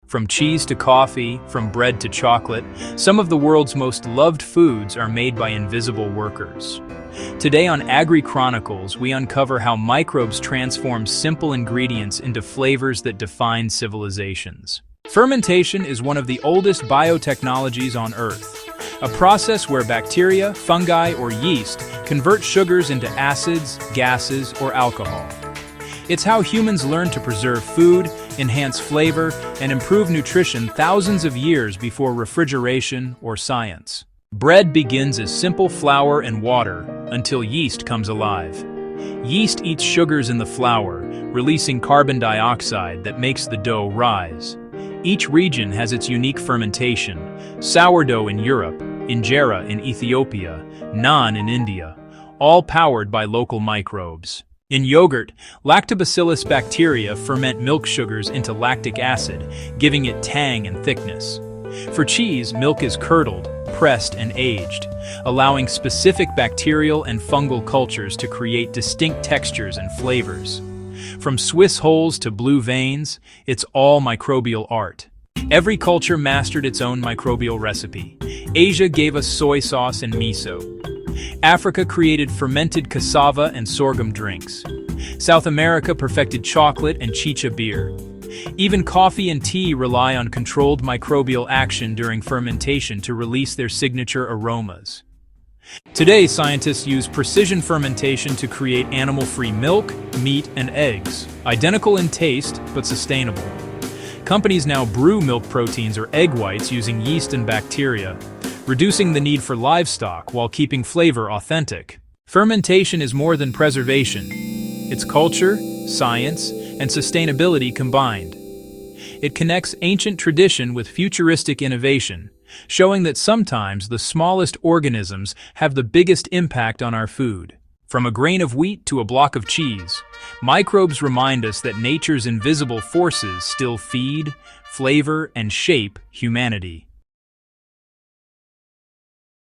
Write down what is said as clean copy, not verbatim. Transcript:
From cheese to coffee, from bread to chocolate, some of the world's most loved foods are made by invisible workers. Today on Agri-chronicles, we uncover how microbes transform simple ingredients into flavors that define civilizations. Fermentation is one of the oldest biotechnologies on Earth, a process where bacteria, fungi, or yeast convert sugars into acids, gases, or alcohol. It's how humans learned to preserve food, enhance flavor, and improve nutrition thousands of years before refrigeration or science. Bread begins as simple flour and water until yeast comes alive. Yeast eats sugars in the flour, releasing carbon dioxide that makes the dough rise. Each region has its unique fermentation: sourdough in Europe, injera in Ethiopia, naan in India, all powered by local microbes. In yogurt, lactobacillus bacteria ferment milk sugars into lactic acid, giving it tang and thickness. For cheese, milk is curdled, pressed, and aged, allowing specific bacterial and fungal cultures to create distinct textures and flavors. From Swiss holes to blue veins, it's all microbial art. Every culture mastered its own microbial recipe. Asia gave us soy sauce and miso. Africa created fermented cassava and sorghum drinks. South America perfected chocolate and chicha beer. Even coffee and tea rely on controlled microbial action during fermentation to release their signature aromas. Today, scientists use precision fermentation to create animal-free milk, meat, and eggs, identical in taste but sustainable. Companies now brew milk proteins or egg whites using yeast and bacteria, reducing the need for livestock while keeping flavor authentic. Fermentation is more than preservation. It's culture, science, and sustainability combined. It connects ancient tradition with futuristic innovation, showing that sometimes the smallest organisms have the biggest impact on our food. From a grain of wheat to a block of cheese, microbes remind us that nature's invisible forces still feed, flavor, and shape humanity.